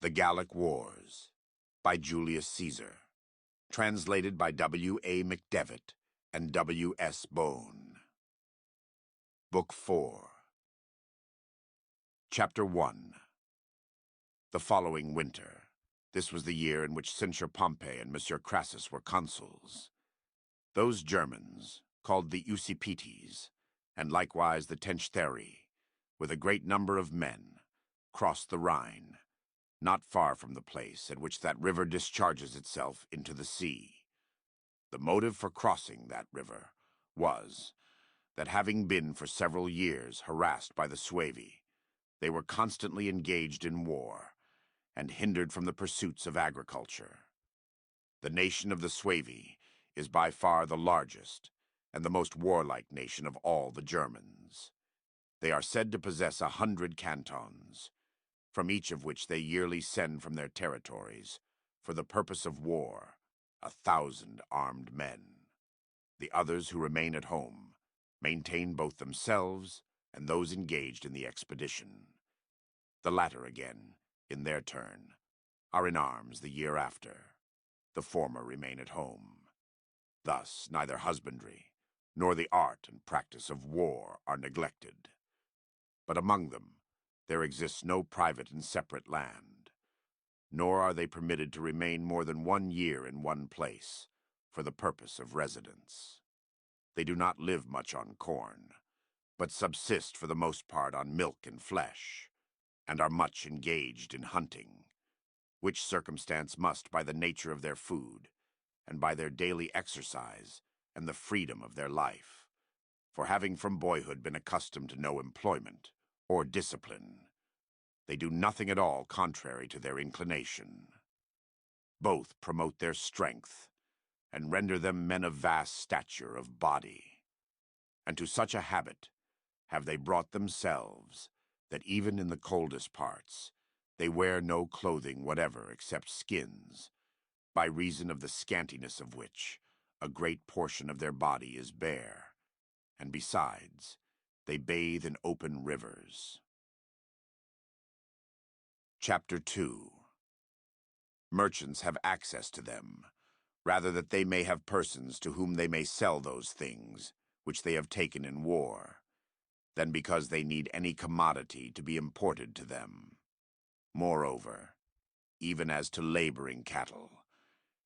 The Gallic Wars by Julius Caesar. Translated by W. A. McDevitt and W. S. Bone. Book 4. Chapter 1. The following winter. This was the year in which Censor Pompey and Monsieur Crassus were consuls. Those Germans, called the Usipetes, and likewise the Tenchtheri, with a great number of men, crossed the Rhine, not far from the place at which that river discharges itself into the sea. The motive for crossing that river was that, having been for several years harassed by the Suevi, they were constantly engaged in war and hindered from the pursuits of agriculture. The nation of the Suevi is by far the largest and the most warlike nation of all the Germans. They are said to possess 100 cantons, from each of which they yearly send from their territories, for the purpose of war, 1,000 armed men. The others who remain at home maintain both themselves and those engaged in the expedition. The latter, again, in their turn, are in arms the year after. The former remain at home. Thus, neither husbandry nor the art and practice of war are neglected. But among them, there exists no private and separate land, nor are they permitted to remain more than 1 year in one place for the purpose of residence. They do not live much on corn, but subsist for the most part on milk and flesh, and are much engaged in hunting, which circumstance must, by the nature of their food, and by their daily exercise, and the freedom of their life, for having from boyhood been accustomed to no employment or discipline, they do nothing at all contrary to their inclination. Both promote their strength, and render them men of vast stature of body. And to such a habit have they brought themselves, that even in the coldest parts they wear no clothing whatever except skins, by reason of the scantiness of which a great portion of their body is bare, and besides, they bathe in open rivers. Chapter 2. Merchants have access to them, rather that they may have persons to whom they may sell those things which they have taken in war, than because they need any commodity to be imported to them. Moreover, even as to laboring cattle,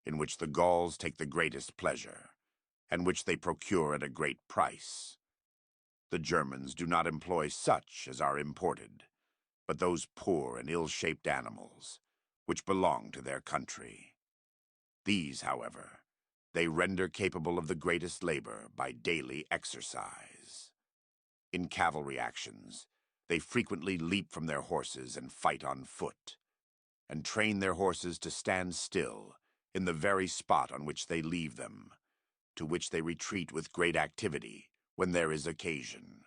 in which the Gauls take the greatest pleasure, and which they procure at a great price, the Germans do not employ such as are imported, but those poor and ill-shaped animals which belong to their country. These, however, they render capable of the greatest labor by daily exercise. In cavalry actions, they frequently leap from their horses and fight on foot, and train their horses to stand still in the very spot on which they leave them, to which they retreat with great activity when there is occasion.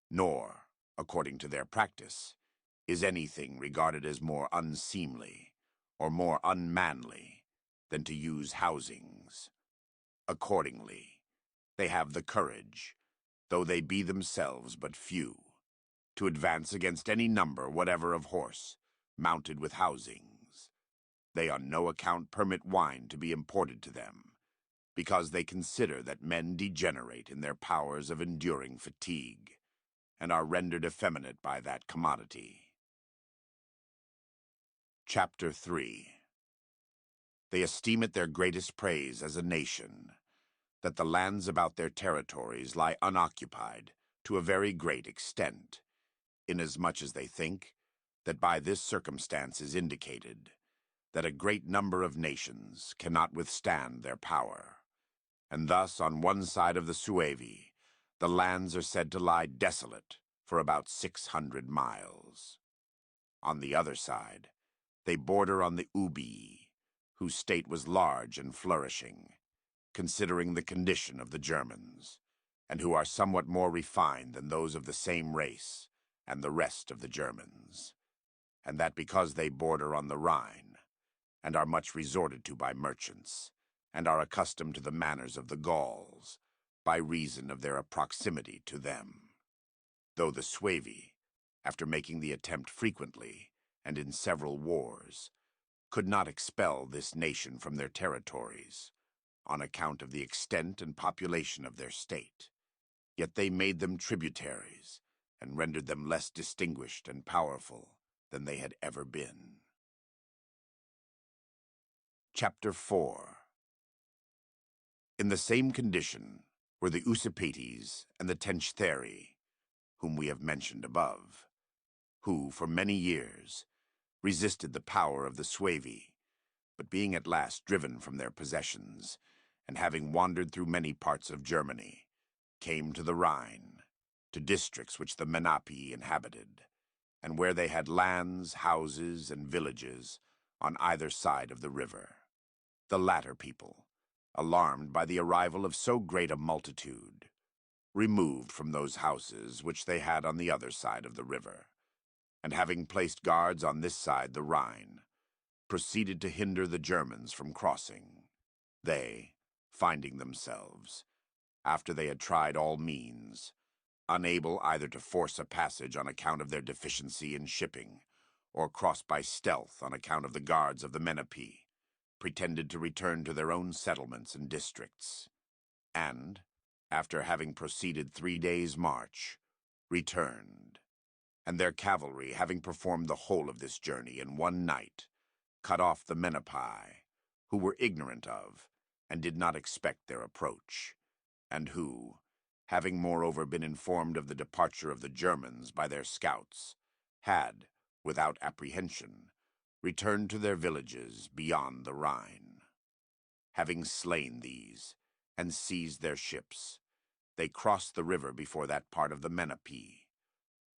Nor, according to their practice, is anything regarded as more unseemly or more unmanly than to use housings. Accordingly, they have the courage, though they be themselves but few, to advance against any number whatever of horse, mounted with housings. They on no account permit wine to be imported to them, because they consider that men degenerate in their powers of enduring fatigue, and are rendered effeminate by that commodity. Chapter 3. They esteem it their greatest praise as a nation, that the lands about their territories lie unoccupied to a very great extent, inasmuch as they think that by this circumstance is indicated that a great number of nations cannot withstand their power, and thus on one side of the Suevi the lands are said to lie desolate for about 600 miles. On the other side, they border on the Ubii, whose state was large and flourishing, considering the condition of the Germans, and who are somewhat more refined than those of the same race and the rest of the Germans, and that because they border on the Rhine, and are much resorted to by merchants, and are accustomed to the manners of the Gauls, by reason of their proximity to them. Though the Suevi, after making the attempt frequently, and in several wars, could not expel this nation from their territories, on account of the extent and population of their state. Yet they made them tributaries, and rendered them less distinguished and powerful than they had ever been. Chapter 4. In the same condition were the Usipetes and the Tenchtheri, whom we have mentioned above, who, for many years, resisted the power of the Suevi, but being at last driven from their possessions, and having wandered through many parts of Germany, came to the Rhine, to districts which the Menapii inhabited, and where they had lands, houses, and villages on either side of the river. The latter people, alarmed by the arrival of so great a multitude, removed from those houses which they had on the other side of the river, and having placed guards on this side the Rhine, proceeded to hinder the Germans from crossing. They, finding themselves, after they had tried all means, unable either to force a passage on account of their deficiency in shipping, or cross by stealth on account of the guards of the Menapii, pretended to return to their own settlements and districts, and, after having proceeded 3 days' march, returned, and their cavalry, having performed the whole of this journey in one night, cut off the Menapii, who were ignorant of, and did not expect their approach, and who, having moreover been informed of the departure of the Germans by their scouts, had, without apprehension, returned to their villages beyond the Rhine. Having slain these, and seized their ships, they crossed the river before that part of the Menapii,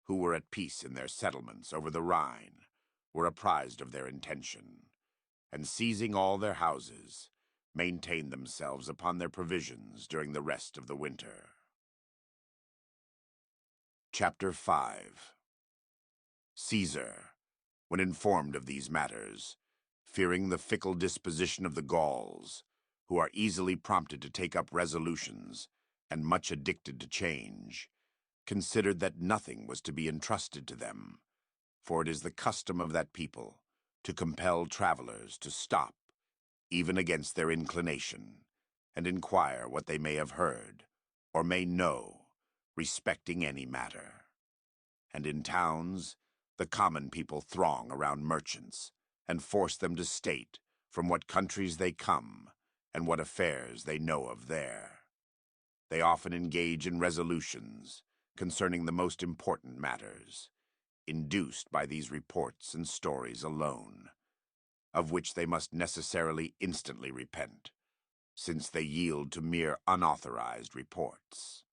who were at peace in their settlements over the Rhine, were apprised of their intention, and seizing all their houses, maintained themselves upon their provisions during the rest of the winter. Chapter 5. Caesar, when informed of these matters, fearing the fickle disposition of the Gauls, who are easily prompted to take up resolutions and much addicted to change, considered that nothing was to be entrusted to them, for it is the custom of that people to compel travelers to stop, even against their inclination, and inquire what they may have heard, or may know, respecting any matter. And in towns, the common people throng around merchants, and force them to state from what countries they come, and what affairs they know of there. They often engage in resolutions concerning the most important matters, induced by these reports and stories alone, of which they must necessarily instantly repent, since they yield to mere unauthorized reports,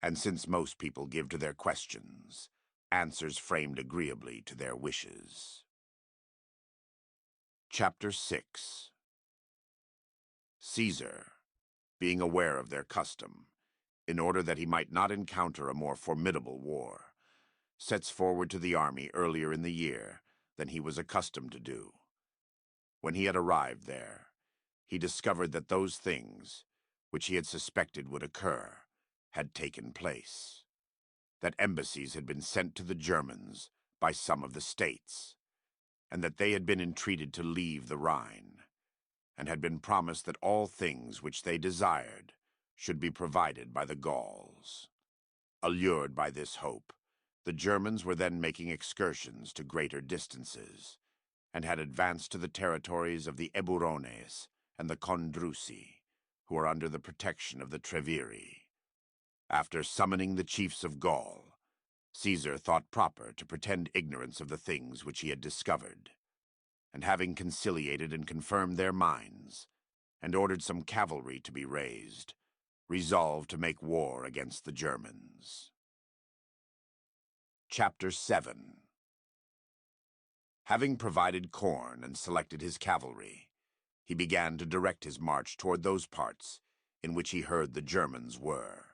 and since most people give to their questions answers framed agreeably to their wishes. Chapter 6. Caesar, being aware of their custom, in order that he might not encounter a more formidable war, sets forward to the army earlier in the year than he was accustomed to do. When he had arrived there, he discovered that those things, which he had suspected would occur, had taken place. That embassies had been sent to the Germans by some of the states, and that they had been entreated to leave the Rhine, and had been promised that all things which they desired should be provided by the Gauls. Allured by this hope, the Germans were then making excursions to greater distances, and had advanced to the territories of the Eburones and the Condrusi, who are under the protection of the Treviri. After summoning the chiefs of Gaul, Caesar thought proper to pretend ignorance of the things which he had discovered, and having conciliated and confirmed their minds, and ordered some cavalry to be raised, resolved to make war against the Germans. Chapter 7. Having provided corn and selected his cavalry, he began to direct his march toward those parts in which he heard the Germans were.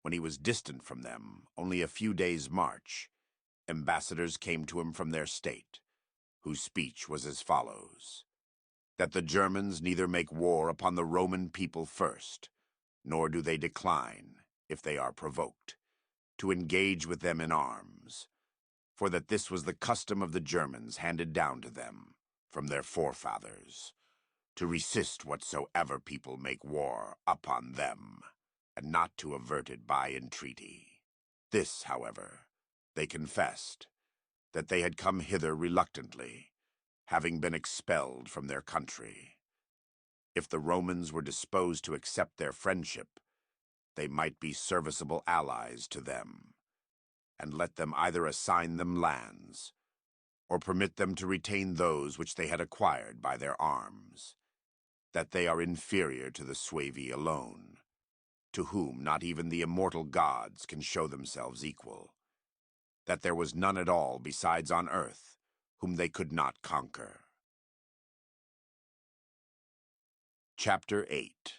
When he was distant from them, only a few days' march, ambassadors came to him from their state, whose speech was as follows: that the Germans neither make war upon the Roman people first, nor do they decline, if they are provoked, to engage with them in arms, for that this was the custom of the Germans handed down to them from their forefathers, to resist whatsoever people make war upon them, and not to avert it by entreaty. This, however, they confessed, that they had come hither reluctantly, having been expelled from their country. If the Romans were disposed to accept their friendship, they might be serviceable allies to them, and let them either assign them lands, or permit them to retain those which they had acquired by their arms, that they are inferior to the Suevi alone, to whom not even the immortal gods can show themselves equal, that there was none at all besides on earth whom they could not conquer. Chapter 8.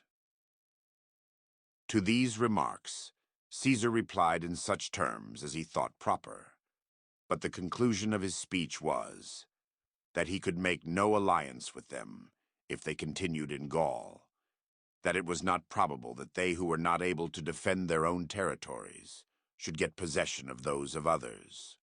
To these remarks, Caesar replied in such terms as he thought proper, but the conclusion of his speech was that he could make no alliance with them if they continued in Gaul, that it was not probable that they who were not able to defend their own territories should get possession of those of others,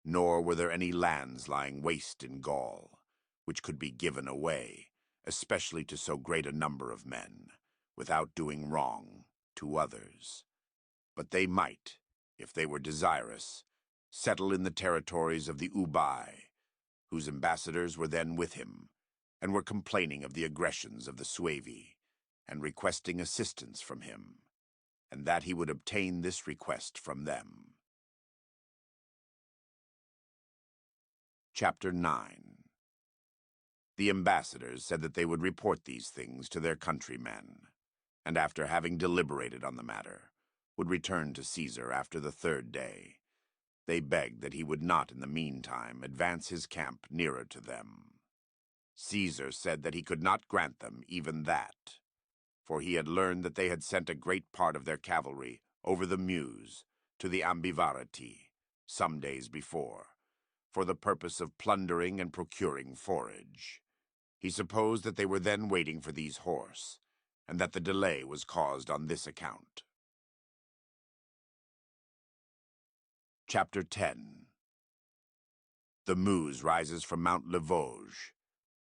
nor were there any lands lying waste in Gaul, which could be given away, especially to so great a number of men, without doing wrong to others. But they might, if they were desirous, settle in the territories of the Ubai, whose ambassadors were then with him, and were complaining of the aggressions of the Suevi, and requesting assistance from him, and that he would obtain this request from them. Chapter 9. The ambassadors said that they would report these things to their countrymen, and after having deliberated on the matter, would return to Caesar after the third day. They begged that he would not in the meantime advance his camp nearer to them. Caesar said that he could not grant them even that, for he had learned that they had sent a great part of their cavalry over the Meuse to the Ambivarati some days before, for the purpose of plundering and procuring forage. He supposed that they were then waiting for these horse, and that the delay was caused on this account. Chapter 10. The Meuse rises from Mount Le Vosges,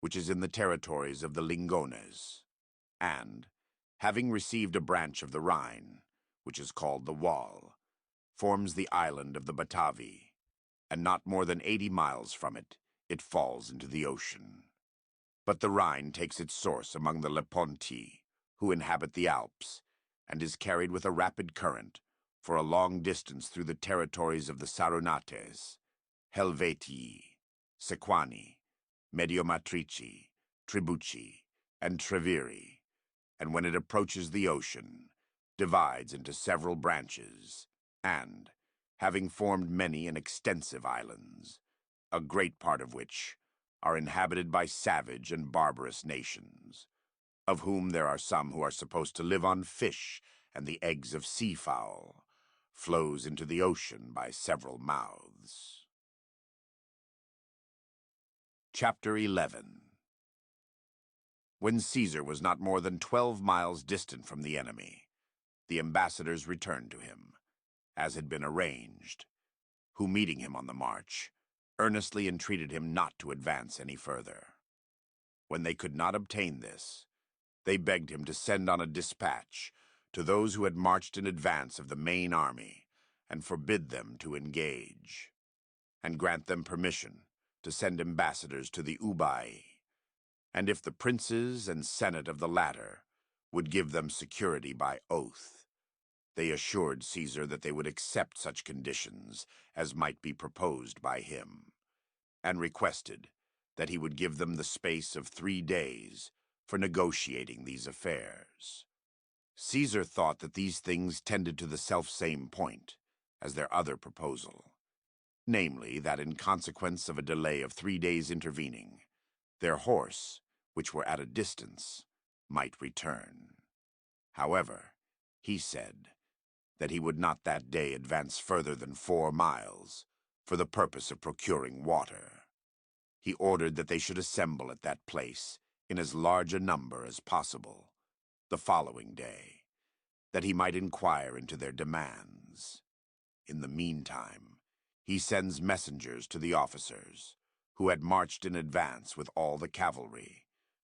which is in the territories of the Lingones, and, having received a branch of the Rhine, which is called the Wall, forms the island of the Batavi, and not more than 80 miles from it, it falls into the ocean. But the Rhine takes its source among the Leponti, who inhabit the Alps, and is carried with a rapid current for a long distance through the territories of the Sarunates, Helvetii, Sequani, Mediomatrici, Tribuci, and Treviri, and when it approaches the ocean, divides into several branches, and, having formed many and extensive islands, a great part of which are inhabited by savage and barbarous nations, of whom there are some who are supposed to live on fish and the eggs of seafowl, flows into the ocean by several mouths. Chapter 11. When Caesar was not more than 12 miles distant from the enemy, the ambassadors returned to him, as had been arranged, who, meeting him on the march, earnestly entreated him not to advance any further. When they could not obtain this, they begged him to send on a dispatch to those who had marched in advance of the main army, and forbid them to engage, and grant them permission to send ambassadors to the Ubai, and if the princes and senate of the latter would give them security by oath, they assured Caesar that they would accept such conditions as might be proposed by him, and requested that he would give them the space of 3 days for negotiating these affairs. Caesar thought that these things tended to the selfsame point as their other proposal, namely that in consequence of a delay of 3 days intervening, their horse, which were at a distance, might return. However, he said that he would not that day advance further than 4 miles for the purpose of procuring water. He ordered that they should assemble at that place in as large a number as possible the following day, that he might inquire into their demands. In the meantime, he sends messengers to the officers, who had marched in advance with all the cavalry,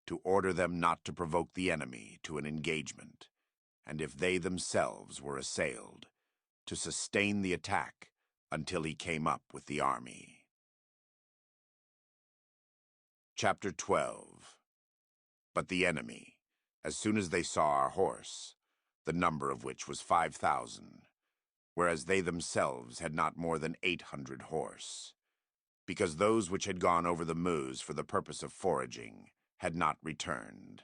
to order them not to provoke the enemy to an engagement, and if they themselves were assailed, to sustain the attack until he came up with the army. Chapter 12. But the enemy, as soon as they saw our horse, the number of which was 5,000, whereas they themselves had not more than 800 horse, because those which had gone over the Meuse for the purpose of foraging had not returned,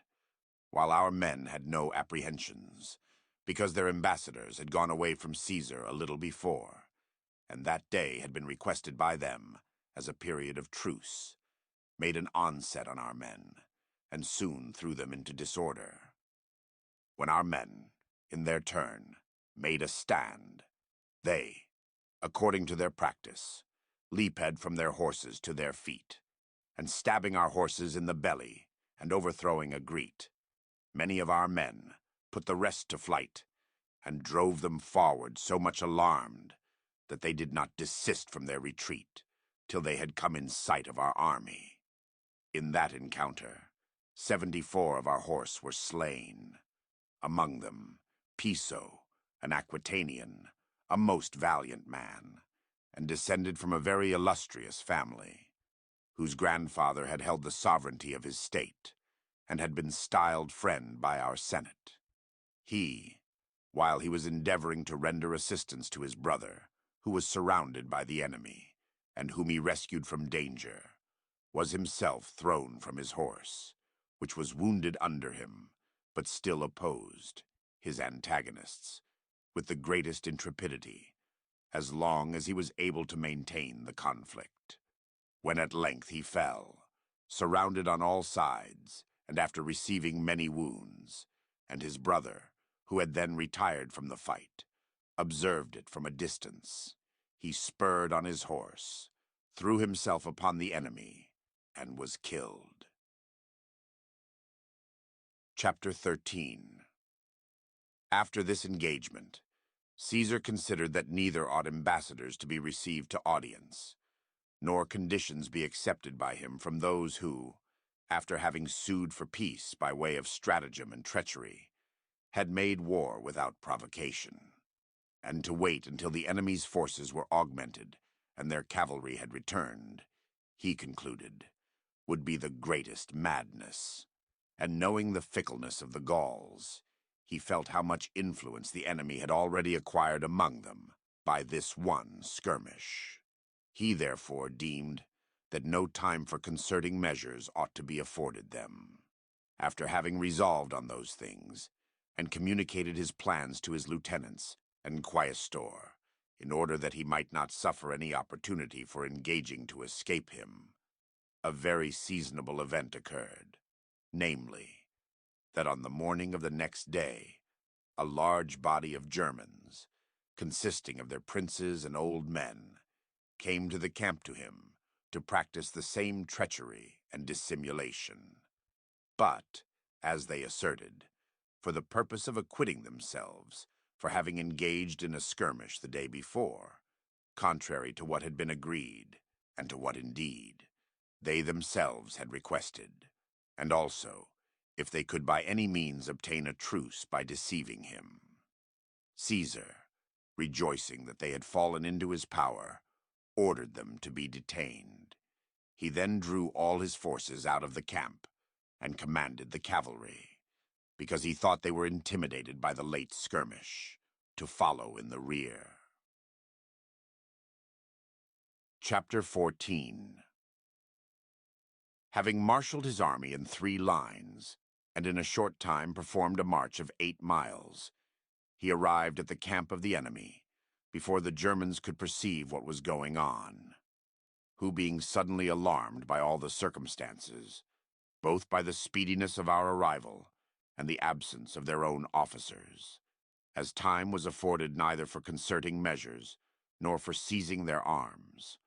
while our men had no apprehensions, because their ambassadors had gone away from Caesar a little before, and that day had been requested by them as a period of truce, made an onset on our men, and soon threw them into disorder. When our men, in their turn, made a stand, they, according to their practice, leaped from their horses to their feet, and stabbing our horses in the belly, and overthrowing a great, many of our men put the rest to flight, and drove them forward so much alarmed that they did not desist from their retreat till they had come in sight of our army. In that encounter, 74 of our horse were slain, among them Piso, an Aquitanian, a most valiant man, and descended from a very illustrious family, whose grandfather had held the sovereignty of his state, and had been styled friend by our Senate. He, while he was endeavoring to render assistance to his brother, who was surrounded by the enemy, and whom he rescued from danger, was himself thrown from his horse, which was wounded under him, but still opposed his antagonists with the greatest intrepidity, as long as he was able to maintain the conflict. When at length he fell, surrounded on all sides, and after receiving many wounds, and his brother, who had then retired from the fight, observed it from a distance, he spurred on his horse, threw himself upon the enemy, and was killed. Chapter 13. After this engagement, Caesar considered that neither ought ambassadors to be received to audience, nor conditions be accepted by him from those who, after having sued for peace by way of stratagem and treachery, had made war without provocation, and to wait until the enemy's forces were augmented and their cavalry had returned, he concluded, would be the greatest madness. And knowing the fickleness of the Gauls, he felt how much influence the enemy had already acquired among them by this one skirmish. He therefore deemed that no time for concerting measures ought to be afforded them. After having resolved on those things, and communicated his plans to his lieutenants and quaestor, in order that he might not suffer any opportunity for engaging to escape him, a very seasonable event occurred, namely, that on the morning of the next day, a large body of Germans, consisting of their princes and old men, came to the camp to him to practice the same treachery and dissimulation, but, as they asserted, for the purpose of acquitting themselves for having engaged in a skirmish the day before, contrary to what had been agreed, and to what, indeed, they themselves had requested, and also, if they could by any means obtain a truce by deceiving him. Caesar, rejoicing that they had fallen into his power, ordered them to be detained. He then drew all his forces out of the camp, and commanded the cavalry, because he thought they were intimidated by the late skirmish, to follow in the rear. Chapter 14. Having marshaled his army in 3 lines, and in a short time performed a march of 8 miles, he arrived at the camp of the enemy, before the Germans could perceive what was going on, who being suddenly alarmed by all the circumstances, both by the speediness of our arrival and the absence of their own officers, as time was afforded neither for concerting measures nor for seizing their arms,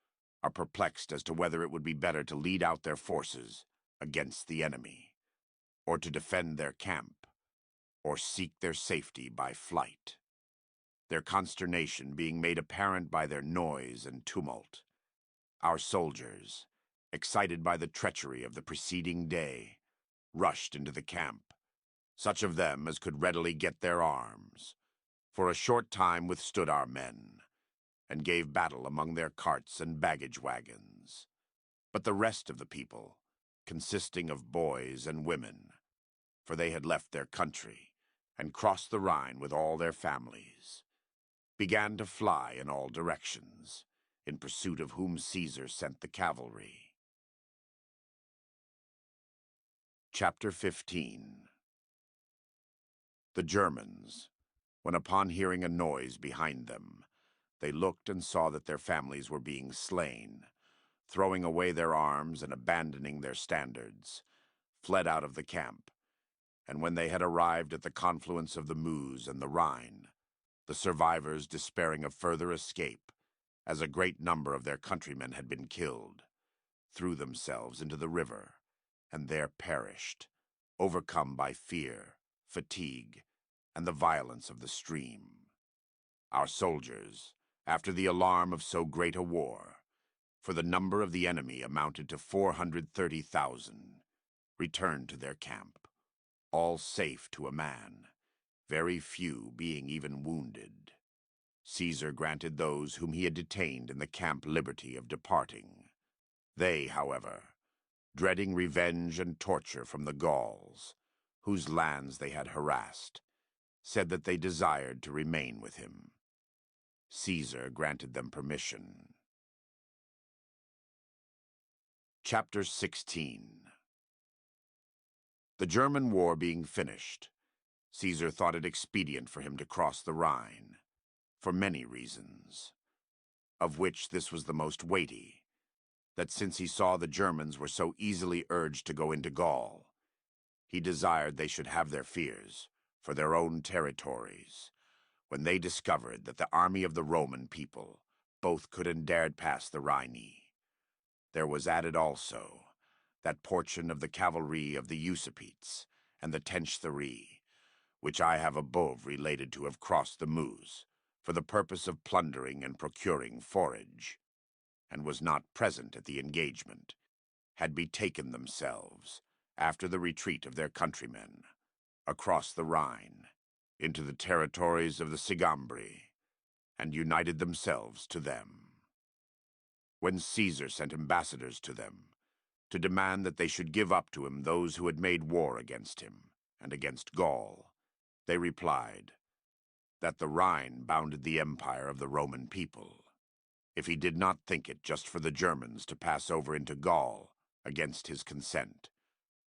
are perplexed as to whether it would be better to lead out their forces against the enemy, or to defend their camp, or seek their safety by flight. their consternation being made apparent by their noise and tumult. Our soldiers, excited by the treachery of the preceding day, rushed into the camp, such of them as could readily get their arms, for a short time withstood our men, and gave battle among their carts and baggage wagons. But the rest of the people, consisting of boys and women, for they had left their country and crossed the Rhine with all their families, began to fly in all directions, in pursuit of whom Caesar sent the cavalry. Chapter 15. The Germans, when upon hearing a noise behind them, they looked and saw that their families were being slain, throwing away their arms and abandoning their standards, fled out of the camp, and when they had arrived at the confluence of the Meuse and the Rhine, the survivors, despairing of further escape, as a great number of their countrymen had been killed, threw themselves into the river, and there perished, overcome by fear, fatigue, and the violence of the stream. Our soldiers, after the alarm of so great a war, for the number of the enemy amounted to 430,000, returned to their camp, all safe to a man, very few being even wounded. Caesar granted those whom he had detained in the camp liberty of departing. They, however, dreading revenge and torture from the Gauls, whose lands they had harassed, said that they desired to remain with him. Caesar granted them permission. Chapter 16. The German war being finished, Caesar thought it expedient for him to cross the Rhine, for many reasons, of which this was the most weighty, that since he saw the Germans were so easily urged to go into Gaul, he desired they should have their fears for their own territories, when they discovered that the army of the Roman people both could and dared pass the Rhine. There was added also that portion of the cavalry of the Usipetes and the Tenchtheri, which I have above related to have crossed the Meuse, for the purpose of plundering and procuring forage, and was not present at the engagement, had betaken themselves, after the retreat of their countrymen, across the Rhine, into the territories of the Sigambri, and united themselves to them. When Caesar sent ambassadors to them, to demand that they should give up to him those who had made war against him, and against Gaul, they replied that the Rhine bounded the empire of the Roman people. If he did not think it just for the Germans to pass over into Gaul against his consent,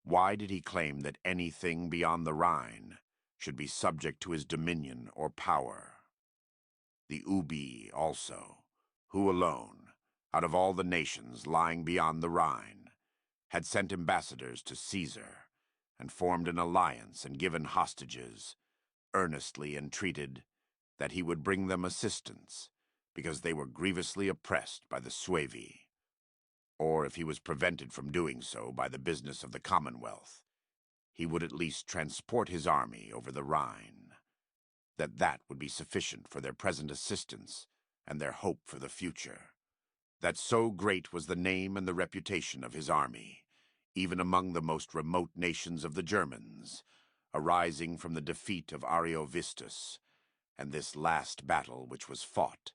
why did he claim that anything beyond the Rhine should be subject to his dominion or power? The Ubii also, who alone, out of all the nations lying beyond the Rhine, had sent ambassadors to Caesar, and formed an alliance and given hostages, earnestly entreated that he would bring them assistance, because they were grievously oppressed by the Suevi, or if he was prevented from doing so by the business of the Commonwealth, he would at least transport his army over the Rhine, that would be sufficient for their present assistance and their hope for the future, that so great was the name and the reputation of his army, even among the most remote nations of the Germans, arising from the defeat of Ariovistus, and this last battle which was fought,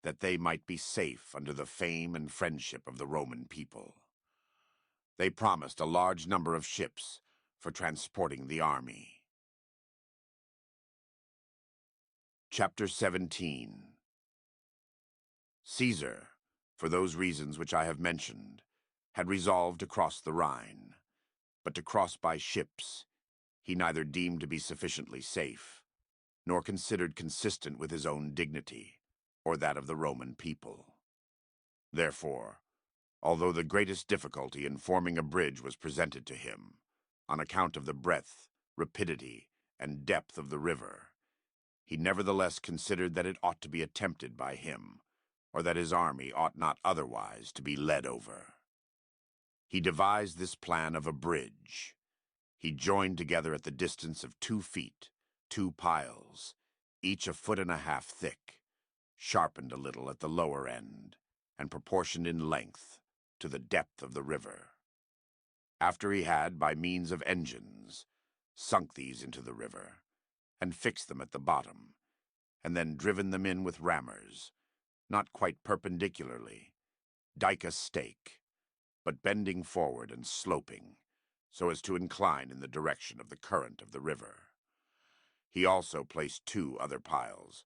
that they might be safe under the fame and friendship of the Roman people. They promised a large number of ships for transporting the army. Chapter 17. Caesar, for those reasons which I have mentioned, had resolved to cross the Rhine, but to cross by ships he neither deemed to be sufficiently safe, nor considered consistent with his own dignity, or that of the Roman people. Therefore, although the greatest difficulty in forming a bridge was presented to him, on account of the breadth, rapidity, and depth of the river, he nevertheless considered that it ought to be attempted by him, or that his army ought not otherwise to be led over. He devised this plan of a bridge. He joined together at the distance of 2 feet 2 piles, each a foot and a half thick, sharpened a little at the lower end, and proportioned in length to the depth of the river. After he had, by means of engines, sunk these into the river, and fixed them at the bottom, and then driven them in with rammers, not quite perpendicularly, dike a stake, but bending forward and sloping, so as to incline in the direction of the current of the river. He also placed 2 other piles,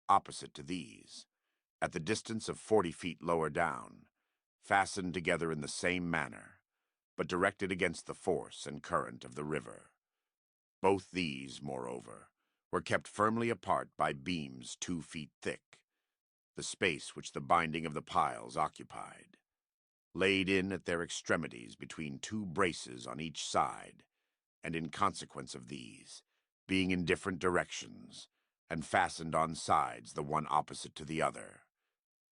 opposite to these, at the distance of 40 feet lower down, fastened together in the same manner, but directed against the force and current of the river. Both these, moreover, were kept firmly apart by beams 2 feet thick, the space which the binding of the piles occupied, laid in at their extremities between 2 braces on each side, and in consequence of these, being in different directions, and fastened on sides the one opposite to the other.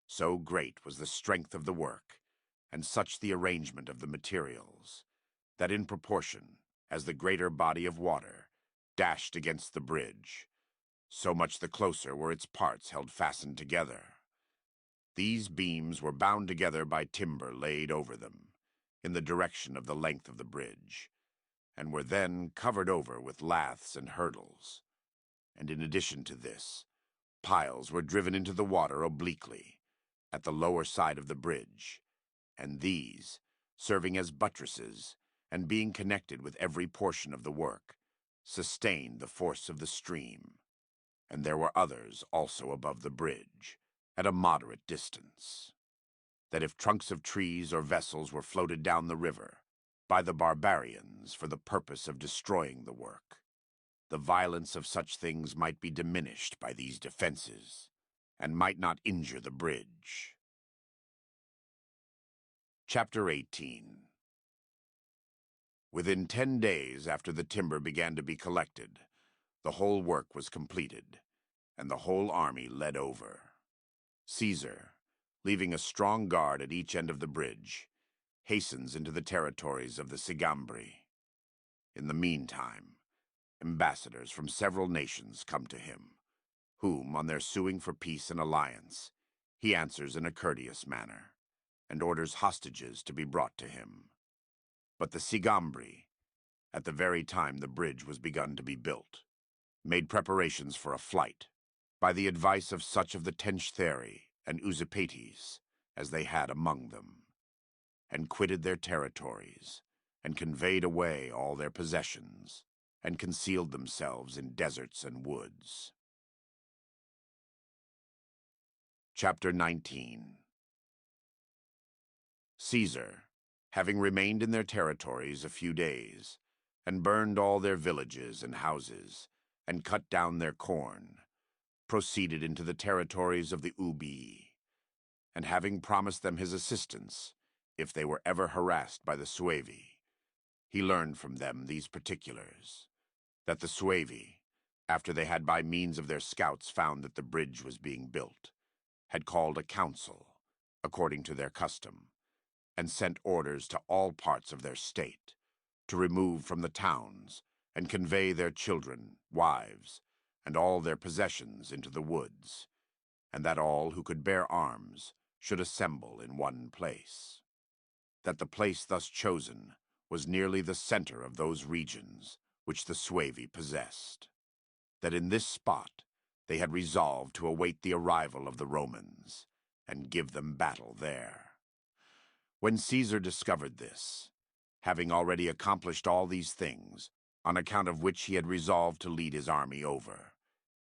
So great was the strength of the work, and such the arrangement of the materials, that in proportion as the greater body of water dashed against the bridge, so much the closer were its parts held fastened together. These beams were bound together by timber laid over them, in the direction of the length of the bridge, and were then covered over with laths and hurdles. And in addition to this, piles were driven into the water obliquely, at the lower side of the bridge, and these, serving as buttresses, and being connected with every portion of the work, sustained the force of the stream. And there were others also above the bridge, at a moderate distance, that if trunks of trees or vessels were floated down the river by the barbarians for the purpose of destroying the work, the violence of such things might be diminished by these defenses, and might not injure the bridge. Chapter 18. Within 10 days after the timber began to be collected, the whole work was completed, and the whole army led over. Caesar, leaving a strong guard at each end of the bridge, hastens into the territories of the Sigambri. In the meantime, ambassadors from several nations come to him, whom, on their suing for peace and alliance, he answers in a courteous manner, and orders hostages to be brought to him. But the Sigambri, at the very time the bridge was begun to be built, made preparations for a flight, by the advice of such of the Tenchtheri and Usipetes as they had among them, and quitted their territories, and conveyed away all their possessions, and concealed themselves in deserts and woods. Chapter 19. Caesar, having remained in their territories a few days, and burned all their villages and houses, and cut down their corn, proceeded into the territories of the Ubii, and having promised them his assistance, if they were ever harassed by the Suevi, he learned from them these particulars, that the Suevi, after they had by means of their scouts found that the bridge was being built, had called a council, according to their custom, and sent orders to all parts of their state, to remove from the towns, and convey their children, wives, and all their possessions into the woods, and that all who could bear arms should assemble in one place. That the place thus chosen was nearly the center of those regions which the Suevi possessed. That in this spot they had resolved to await the arrival of the Romans, and give them battle there. When Caesar discovered this, having already accomplished all these things, on account of which he had resolved to lead his army over,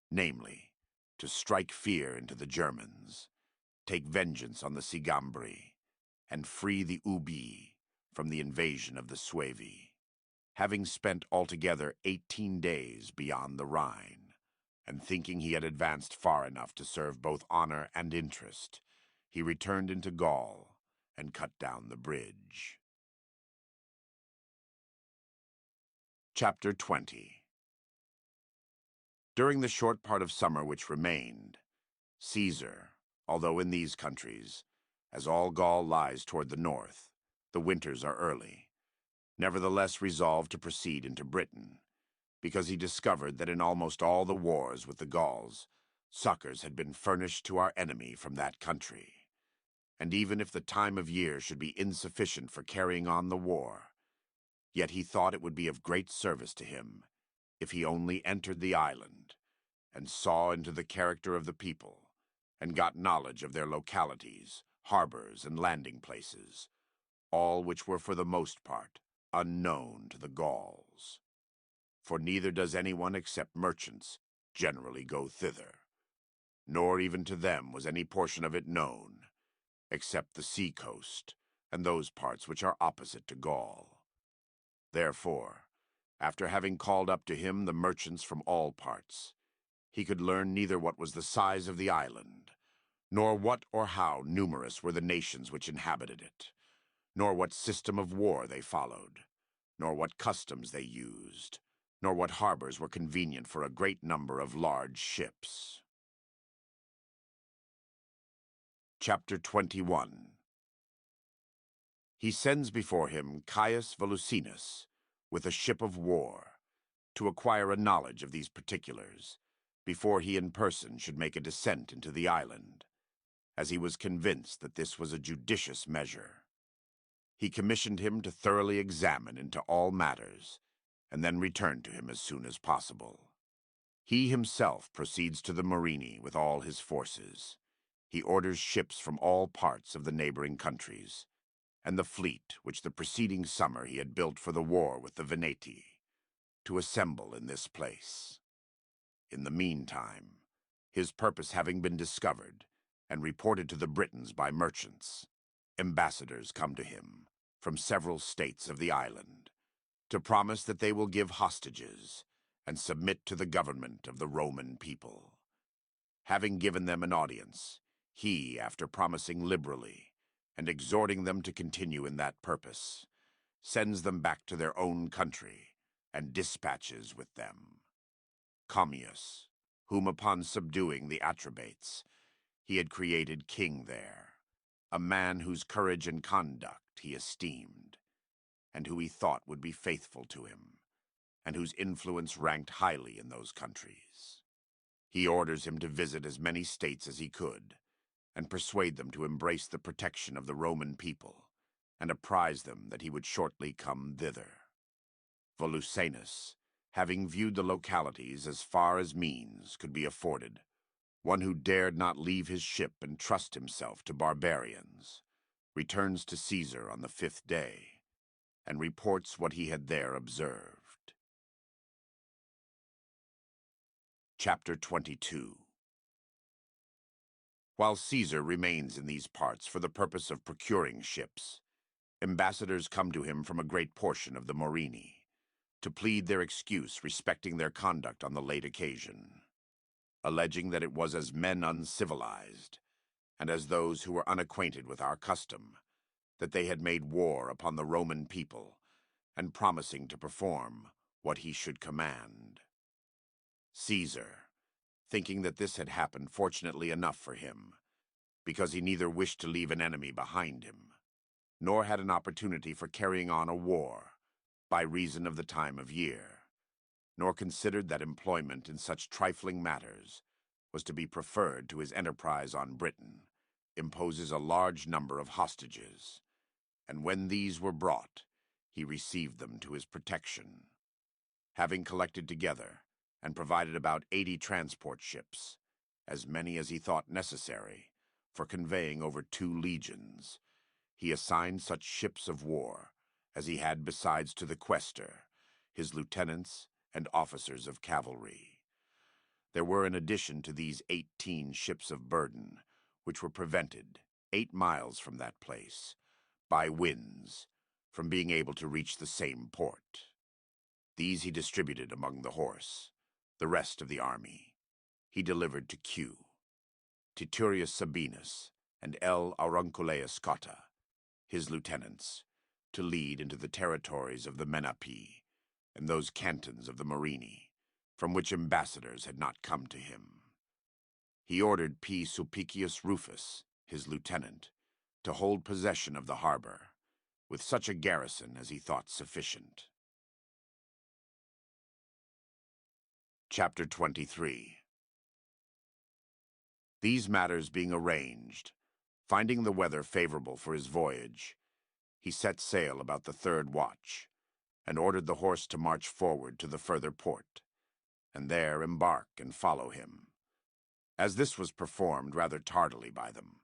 namely, to strike fear into the Germans, take vengeance on the Sigambri, and free the Ubii from the invasion of the Suevi. Having spent altogether 18 days beyond the Rhine, and thinking he had advanced far enough to serve both honor and interest, he returned into Gaul and cut down the bridge. Chapter 20. During the short part of summer which remained, Caesar, although in these countries, as all Gaul lies toward the north, the winters are early, nevertheless resolved to proceed into Britain, because he discovered that in almost all the wars with the Gauls, succors had been furnished to our enemy from that country. And even if the time of year should be insufficient for carrying on the war, yet he thought it would be of great service to him if he only entered the island and saw into the character of the people and got knowledge of their localities, harbors, and landing places, all which were for the most part unknown to the Gauls. For neither does anyone except merchants generally go thither, nor even to them was any portion of it known, except the sea coast and those parts which are opposite to Gaul. Therefore, after having called up to him the merchants from all parts, he could learn neither what was the size of the island, nor what or how numerous were the nations which inhabited it, nor what system of war they followed, nor what customs they used, nor what harbors were convenient for a great number of large ships. Chapter 21. He sends before him Caius Volusinus with a ship of war, to acquire a knowledge of these particulars, before he in person should make a descent into the island, as he was convinced that this was a judicious measure. He commissioned him to thoroughly examine into all matters, and then return to him as soon as possible. He himself proceeds to the Morini with all his forces. He orders ships from all parts of the neighboring countries, and the fleet which the preceding summer he had built for the war with the Veneti, to assemble in this place. In the meantime, his purpose having been discovered and reported to the Britons by merchants, ambassadors come to him from several states of the island to promise that they will give hostages and submit to the government of the Roman people. Having given them an audience, he, after promising liberally and exhorting them to continue in that purpose, sends them back to their own country and dispatches with them Commius, whom upon subduing the Atrebates, he had created king there, a man whose courage and conduct he esteemed, and who he thought would be faithful to him, and whose influence ranked highly in those countries. He orders him to visit as many states as he could, and persuade them to embrace the protection of the Roman people, and apprise them that he would shortly come thither. Volusinus, having viewed the localities as far as means could be afforded, one who dared not leave his ship and trust himself to barbarians, returns to Caesar on the 5th day, and reports what he had there observed. Chapter 22. While Caesar remains in these parts for the purpose of procuring ships, ambassadors come to him from a great portion of the Morini, to plead their excuse respecting their conduct on the late occasion, alleging that it was as men uncivilized, and as those who were unacquainted with our custom, that they had made war upon the Roman people, and promising to perform what he should command. Caesar, thinking that this had happened fortunately enough for him, because he neither wished to leave an enemy behind him, nor had an opportunity for carrying on a war, by reason of the time of year, nor considered that employment in such trifling matters was to be preferred to his enterprise on Britain, imposes a large number of hostages, and when these were brought, he received them to his protection. Having collected together and provided about 80 transport ships, as many as he thought necessary, for conveying over 2 legions, he assigned such ships of war as he had besides to the quaestor, his lieutenants, and officers of cavalry. There were in addition to these 18 ships of burden, which were prevented, 8 miles from that place, by winds, from being able to reach the same port. These he distributed among the horse. The rest of the army he delivered to Q, Titurius Sabinus, and L. Aurunculeius Cotta, his lieutenants, to lead into the territories of the Menapii, and those cantons of the Morini, from which ambassadors had not come to him. He ordered P. Sulpicius Rufus, his lieutenant, to hold possession of the harbor, with such a garrison as he thought sufficient. Chapter 23. These matters being arranged, finding the weather favorable for his voyage, he set sail about the 3rd watch, and ordered the horse to march forward to the further port, and there embark and follow him. As this was performed rather tardily by them,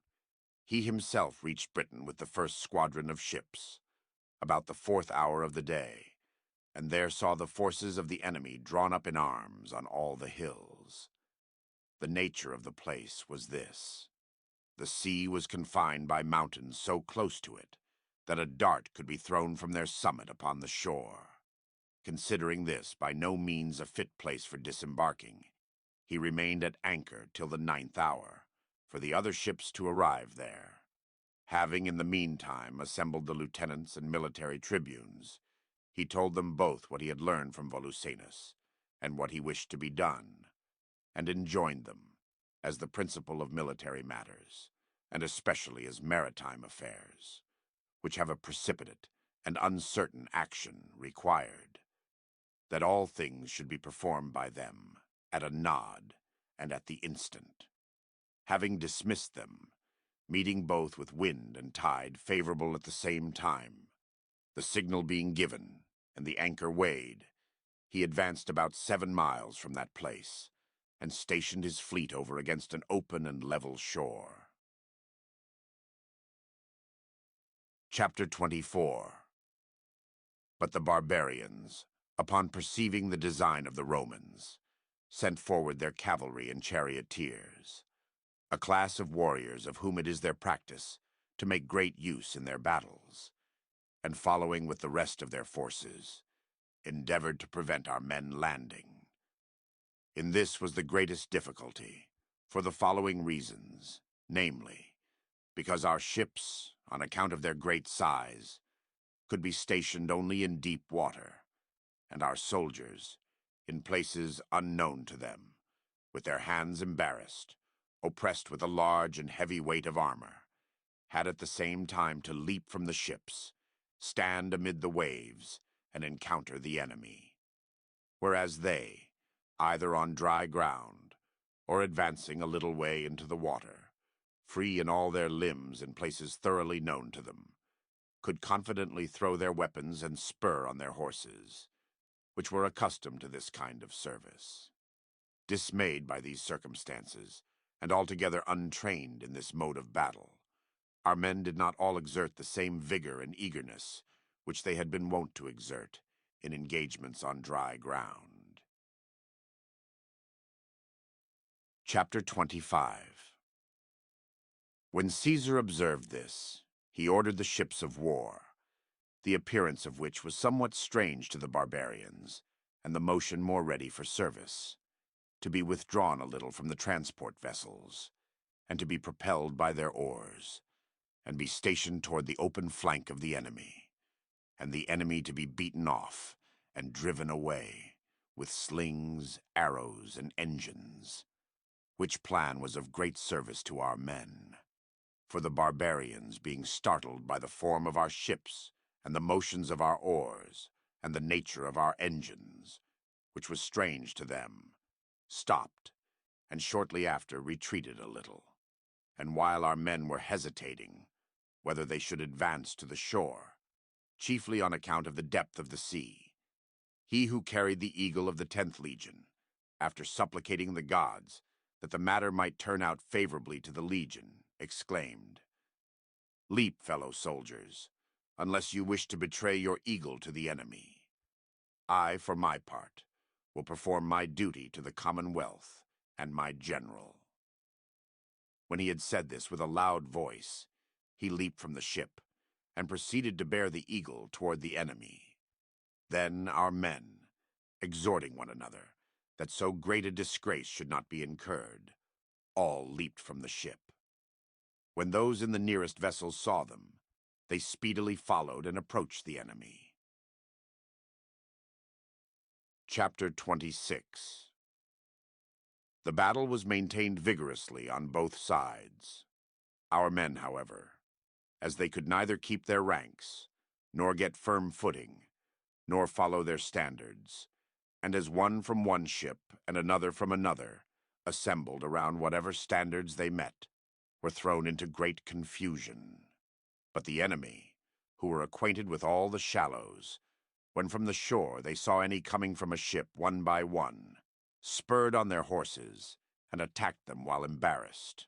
he himself reached Britain with the first squadron of ships, about the 4th hour of the day, and there saw the forces of the enemy drawn up in arms on all the hills. The nature of the place was this. The sea was confined by mountains so close to it that a dart could be thrown from their summit upon the shore. Considering this by no means a fit place for disembarking, he remained at anchor till the 9th hour, for the other ships to arrive there. Having in the meantime assembled the lieutenants and military tribunes, he told them both what he had learned from Volusenus, and what he wished to be done, and enjoined them, as the principal of military matters, and especially as maritime affairs, which have a precipitate and uncertain action required, that all things should be performed by them at a nod and at the instant. Having dismissed them, meeting both with wind and tide favorable at the same time, the signal being given and the anchor weighed, he advanced about 7 miles from that place, and stationed his fleet over against an open and level shore. Chapter 24. But the barbarians, upon perceiving the design of the Romans, sent forward their cavalry and charioteers, a class of warriors of whom it is their practice to make great use in their battles, and following with the rest of their forces, endeavored to prevent our men landing. In this was the greatest difficulty, for the following reasons, namely, because our ships, on account of their great size, could be stationed only in deep water, and our soldiers, in places unknown to them, with their hands embarrassed, oppressed with a large and heavy weight of armor, had at the same time to leap from the ships, stand amid the waves, and encounter the enemy. Whereas they, either on dry ground, or advancing a little way into the water, free in all their limbs in places thoroughly known to them, could confidently throw their weapons and spur on their horses, which were accustomed to this kind of service. Dismayed by these circumstances, and altogether untrained in this mode of battle, our men did not all exert the same vigor and eagerness which they had been wont to exert in engagements on dry ground. Chapter 25. When Caesar observed this, he ordered the ships of war, the appearance of which was somewhat strange to the barbarians, and the motion more ready for service, to be withdrawn a little from the transport vessels, and to be propelled by their oars, and be stationed toward the open flank of the enemy, and the enemy to be beaten off and driven away with slings, arrows, and engines, which plan was of great service to our men. For the barbarians, being startled by the form of our ships, and the motions of our oars, and the nature of our engines, which was strange to them, stopped, and shortly after retreated a little. And while our men were hesitating whether they should advance to the shore, chiefly on account of the depth of the sea, he who carried the eagle of the 10th Legion, after supplicating the gods that the matter might turn out favorably to the legion, exclaimed, "Leap, fellow soldiers, unless you wish to betray your eagle to the enemy. I, for my part, will perform my duty to the Commonwealth and my general." When he had said this with a loud voice, he leaped from the ship, and proceeded to bear the eagle toward the enemy. Then our men, exhorting one another that so great a disgrace should not be incurred, all leaped from the ship. When those in the nearest vessels saw them, they speedily followed and approached the enemy. Chapter 26. The battle was maintained vigorously on both sides. Our men, however, as they could neither keep their ranks, nor get firm footing, nor follow their standards, and as one from one ship and another from another assembled around whatever standards they met, were thrown into great confusion. But the enemy, who were acquainted with all the shallows, when from the shore they saw any coming from a ship one by one, spurred on their horses and attacked them while embarrassed.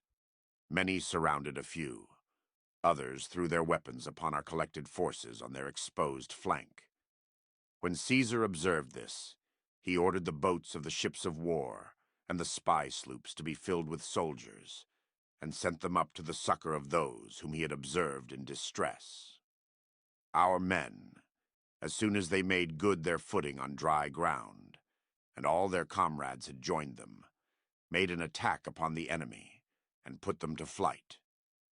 Many surrounded a few. Others threw their weapons upon our collected forces on their exposed flank. When Caesar observed this, he ordered the boats of the ships of war and the spy sloops to be filled with soldiers, and sent them up to the succor of those whom he had observed in distress. Our men, as soon as they made good their footing on dry ground, and all their comrades had joined them, made an attack upon the enemy, and put them to flight,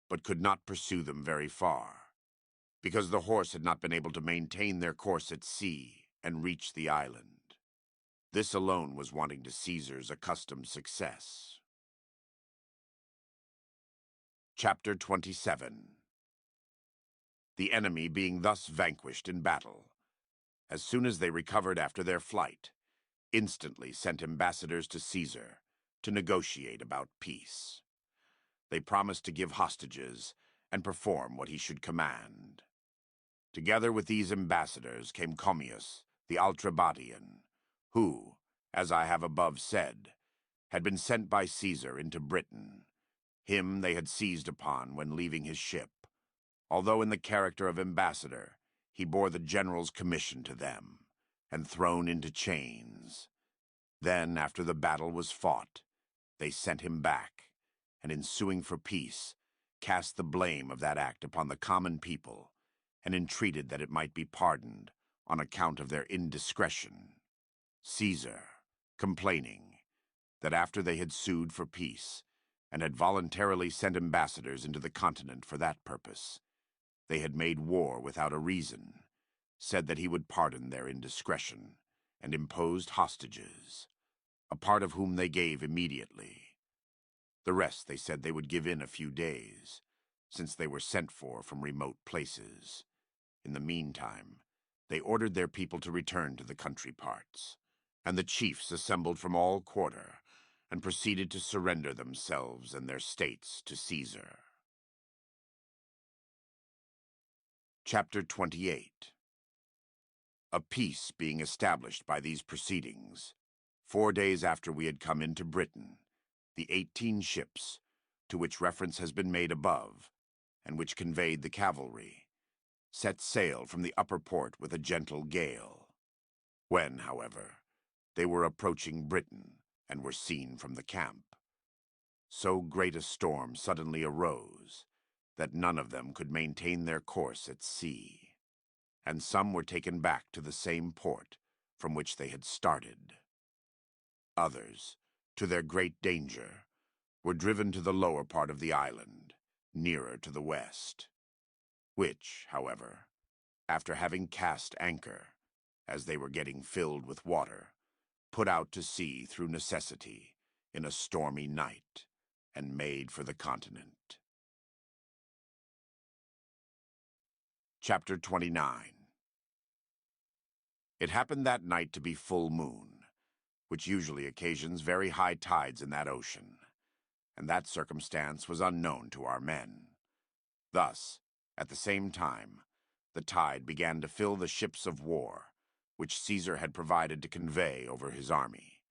but could not pursue them very far, because the horse had not been able to maintain their course at sea and reach the island. This alone was wanting to Caesar's accustomed success. Chapter 27. The enemy being thus vanquished in battle, as soon as they recovered after their flight, instantly sent ambassadors to Caesar to negotiate about peace. They promised to give hostages and perform what he should command. Together with these ambassadors came Commius, the Altrabatian, who, as I have above said, had been sent by Caesar into Britain. Him they had seized upon when leaving his ship, although in the character of ambassador he bore the general's commission to them, and thrown into chains. Then, after the battle was fought, they sent him back, and in suing for peace, cast the blame of that act upon the common people, and entreated that it might be pardoned on account of their indiscretion. Caesar, complaining that after they had sued for peace, and had voluntarily sent ambassadors into the continent for that purpose, they had made war without a reason, said that he would pardon their indiscretion, and imposed hostages, a part of whom they gave immediately. The rest they said they would give in a few days, since they were sent for from remote places. In the meantime, they ordered their people to return to the country parts, and the chiefs assembled from all quarter, and proceeded to surrender themselves and their states to Caesar. Chapter 28. A peace being established by these proceedings, 4 days after we had come into Britain, the 18 ships, to which reference has been made above, and which conveyed the cavalry, set sail from the upper port with a gentle gale. When, however, they were approaching Britain and were seen from the camp, so great a storm suddenly arose that none of them could maintain their course at sea, and some were taken back to the same port from which they had started. Others, to their great danger, were driven to the lower part of the island, nearer to the west, which, however, after having cast anchor, as they were getting filled with water, put out to sea through necessity in a stormy night, and made for the continent. Chapter 29. It happened that night to be full moon, which usually occasions very high tides in that ocean, and that circumstance was unknown to our men. Thus, at the same time, the tide began to fill the ships of war, which Caesar had provided to convey over his army,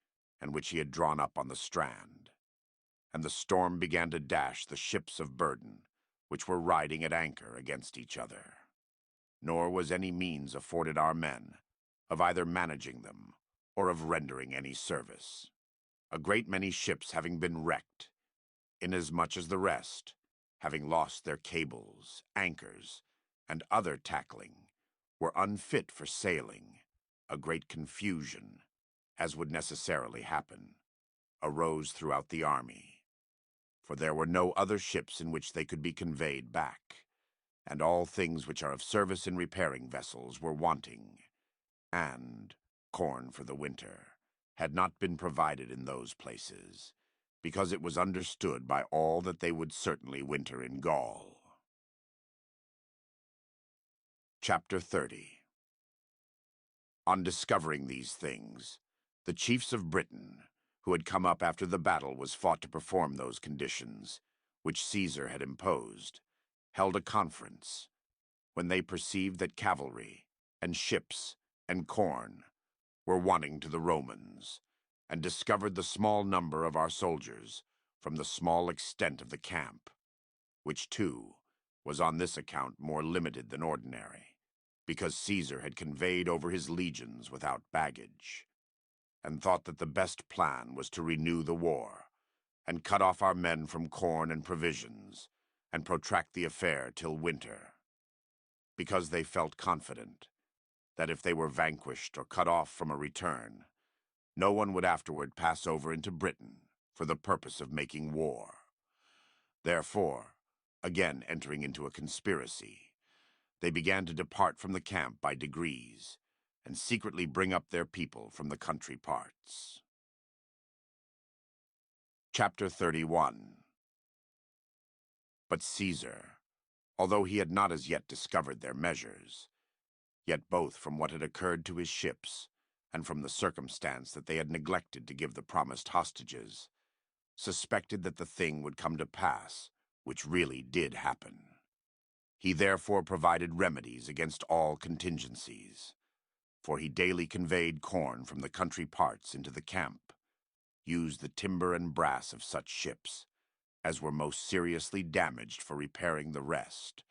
and which he had drawn up on the strand. And the storm began to dash the ships of burden, which were riding at anchor against each other. Nor was any means afforded our men of either managing them or of rendering any service, a great many ships having been wrecked, inasmuch as the rest, having lost their cables, anchors, and other tackling, were unfit for sailing. A great confusion, as would necessarily happen, arose throughout the army, for there were no other ships in which they could be conveyed back, and all things which are of service in repairing vessels were wanting, and corn for the winter had not been provided in those places, because it was understood by all that they would certainly winter in Gaul. Chapter 30. On discovering these things, The chiefs of Britain, who had come up after the battle was fought to perform those conditions, which Caesar had imposed, held a conference, when they perceived that cavalry, and ships, and corn were wanting to the Romans, and discovered the small number of our soldiers from the small extent of the camp, which, too, was on this account more limited than ordinary, because Caesar had conveyed over his legions without baggage, and thought that the best plan was to renew the war, and cut off our men from corn and provisions, and protract the affair till winter, because they felt confident that if they were vanquished or cut off from a return, no one would afterward pass over into Britain for the purpose of making war. Therefore, again entering into a conspiracy, they began to depart from the camp by degrees, and secretly bring up their people from the country parts. Chapter 31. But Caesar, although he had not as yet discovered their measures, yet both from what had occurred to his ships, and from the circumstance that they had neglected to give the promised hostages, suspected that the thing would come to pass, which really did happen. He therefore provided remedies against all contingencies, for he daily conveyed corn from the country parts into the camp, used the timber and brass of such ships as were most seriously damaged for repairing the rest,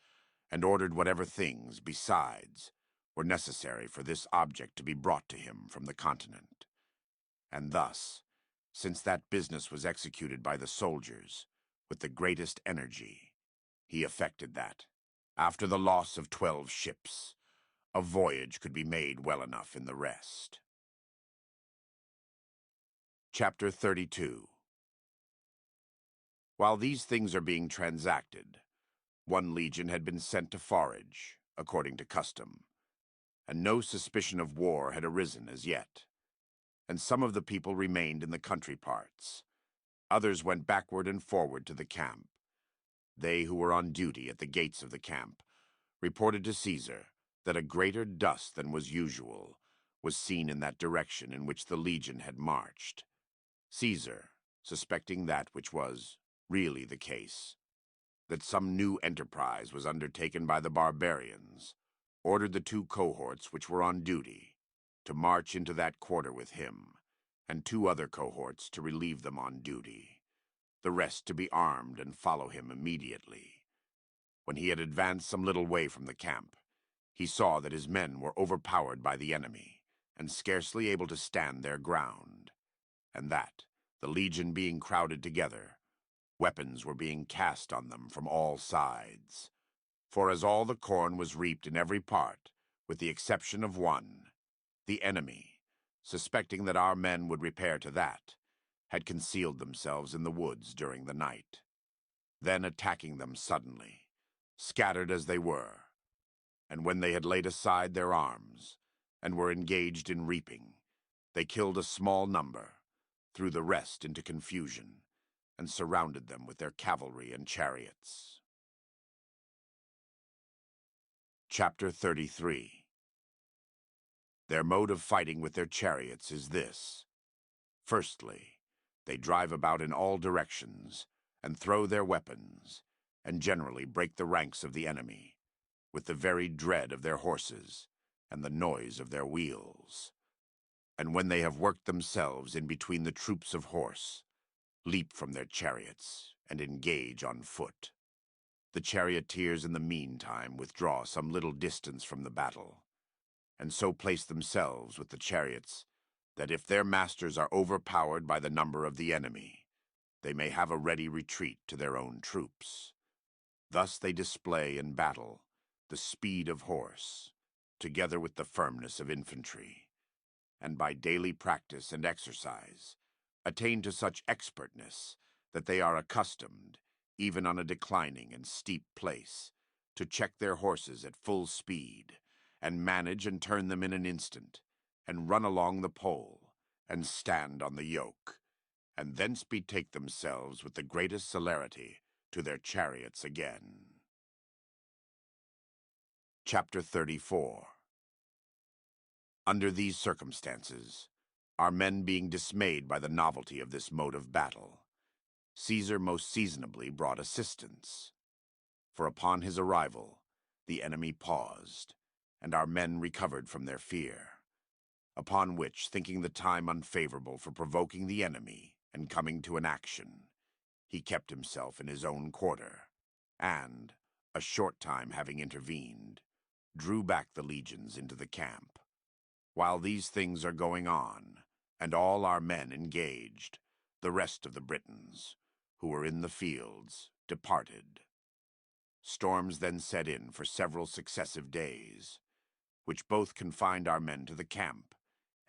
and ordered whatever things, besides, were necessary for this object to be brought to him from the continent. And thus, since that business was executed by the soldiers with the greatest energy, he effected that, after the loss of 12 ships, a voyage could be made well enough in the rest. Chapter 32. While these things are being transacted, one legion had been sent to forage, according to custom, and no suspicion of war had arisen as yet. And some of the people remained in the country parts. Others went backward and forward to the camp. They who were on duty at the gates of the camp reported to Caesar that a greater dust than was usual was seen in that direction in which the legion had marched. Caesar, suspecting that which was really the case, that some new enterprise was undertaken by the barbarians, ordered the 2 cohorts which were on duty to march into that quarter with him, and 2 other cohorts to relieve them on duty, the rest to be armed and follow him immediately. When he had advanced some little way from the camp, he saw that his men were overpowered by the enemy, and scarcely able to stand their ground, and that, the legion being crowded together, weapons were being cast on them from all sides. For as all the corn was reaped in every part, with the exception of one, the enemy, suspecting that our men would repair to that, had concealed themselves in the woods during the night. Then attacking them suddenly, scattered as they were, and when they had laid aside their arms, and were engaged in reaping, they killed a small number, threw the rest into confusion, and surrounded them with their cavalry and chariots. Chapter 33. Their mode of fighting with their chariots is this. Firstly, they drive about in all directions, and throw their weapons, and generally break the ranks of the enemy, with the very dread of their horses, and the noise of their wheels. And when they have worked themselves in between the troops of horse, leap from their chariots, and engage on foot. The charioteers in the meantime withdraw some little distance from the battle, and so place themselves with the chariots, that if their masters are overpowered by the number of the enemy, they may have a ready retreat to their own troops. Thus they display in battle the speed of horse, together with the firmness of infantry, and by daily practice and exercise, attain to such expertness that they are accustomed, even on a declining and steep place, to check their horses at full speed, and manage and turn them in an instant, and run along the pole, and stand on the yoke, and thence betake themselves with the greatest celerity to their chariots again. Chapter 34. Under these circumstances, our men being dismayed by the novelty of this mode of battle, Caesar most seasonably brought assistance. For upon his arrival, the enemy paused, and our men recovered from their fear. Upon which, thinking the time unfavorable for provoking the enemy and coming to an action, he kept himself in his own quarter, and, a short time having intervened, drew back the legions into the camp. While these things are going on, and all our men engaged, the rest of the Britons, who were in the fields, departed. Storms then set in for several successive days, which both confined our men to the camp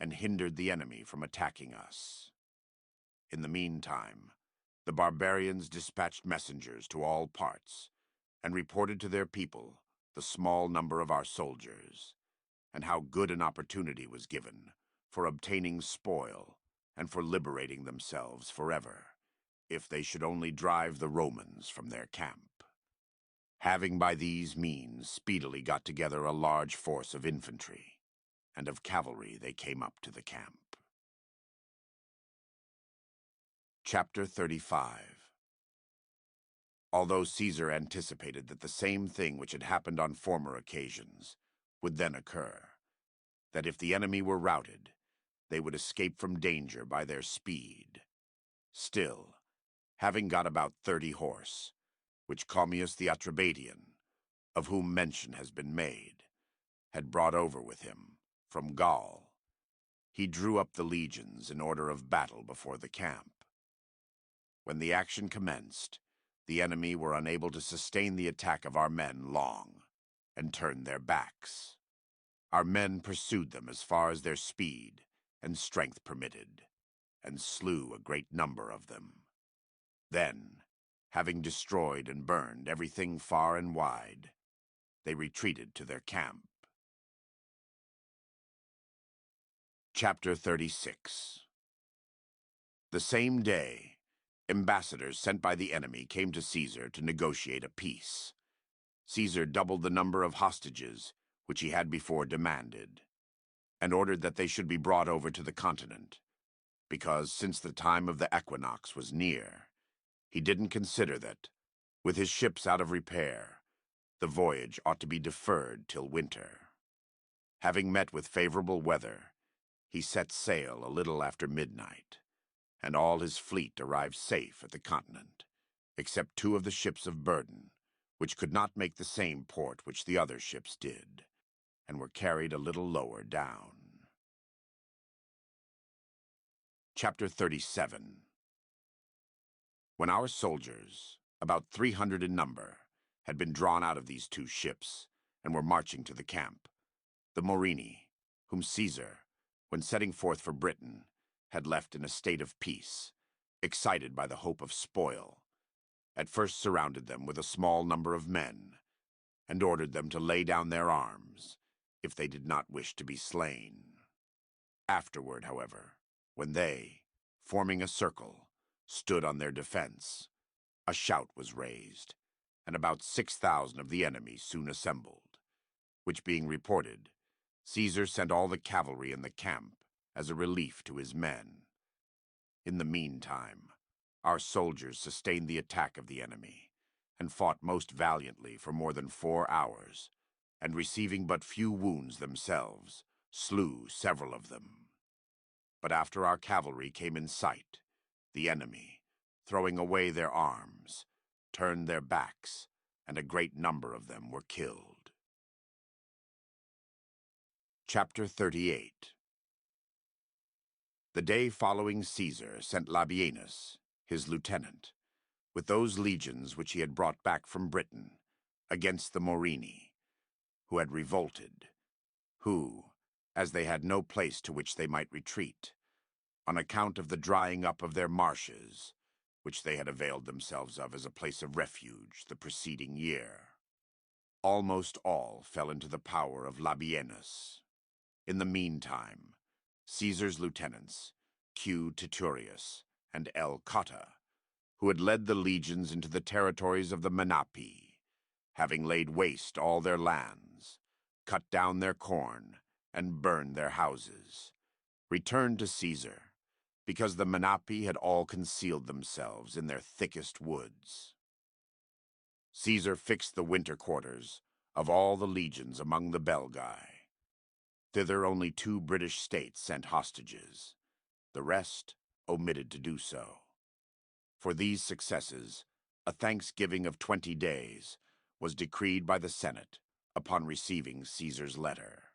and hindered the enemy from attacking us. In the meantime, the barbarians dispatched messengers to all parts and reported to their people the small number of our soldiers, and how good an opportunity was given for obtaining spoil and for liberating themselves forever, if they should only drive the Romans from their camp. Having by these means speedily got together a large force of infantry, and of cavalry they came up to the camp. Chapter 35. Although Caesar anticipated that the same thing which had happened on former occasions would then occur, that if the enemy were routed, they would escape from danger by their speed. Still, having got about 30 horse, which Commius the Atrebatian, of whom mention has been made, had brought over with him from Gaul, he drew up the legions in order of battle before the camp. When the action commenced, the enemy were unable to sustain the attack of our men long, and turned their backs. Our men pursued them as far as their speed and strength permitted, and slew a great number of them. Then, having destroyed and burned everything far and wide, they retreated to their camp. Chapter 36. The same day, ambassadors sent by the enemy came to Caesar to negotiate a peace. Caesar doubled the number of hostages which he had before demanded, and ordered that they should be brought over to the continent, because since the time of the equinox was near, he didn't consider that, with his ships out of repair, the voyage ought to be deferred till winter. Having met with favorable weather, he set sail a little after midnight, and all his fleet arrived safe at the continent, except 2 of the ships of burden, which could not make the same port which the other ships did, and were carried a little lower down. Chapter 37. When our soldiers, about 300 in number, had been drawn out of these 2 ships, and were marching to the camp, the Morini, whom Caesar, when setting forth for Britain, had left in a state of peace, excited by the hope of spoil, at first surrounded them with a small number of men, and ordered them to lay down their arms, if they did not wish to be slain. Afterward, however, when they, forming a circle, stood on their defense, a shout was raised, and about 6,000 of the enemy soon assembled, which being reported, Caesar sent all the cavalry in the camp as a relief to his men. In the meantime, our soldiers sustained the attack of the enemy, and fought most valiantly for more than 4 hours, and receiving but few wounds themselves, slew several of them. But after our cavalry came in sight, the enemy, throwing away their arms, turned their backs, and a great number of them were killed. Chapter 38. The day following Caesar sent Labienus, his lieutenant, with those legions which he had brought back from Britain, against the Morini, who had revolted, who, as they had no place to which they might retreat, on account of the drying up of their marshes, which they had availed themselves of as a place of refuge the preceding year, almost all fell into the power of Labienus. In the meantime, Caesar's lieutenants, Q. Titurius and L. Cotta, who had led the legions into the territories of the Menapi, having laid waste all their lands, cut down their corn, and burned their houses, returned to Caesar, because the Menapi had all concealed themselves in their thickest woods. Caesar fixed the winter quarters of all the legions among the Belgae. Thither only 2 British states sent hostages. The rest omitted to do so. For these successes, a thanksgiving of 20 days was decreed by the Senate upon receiving Caesar's letter.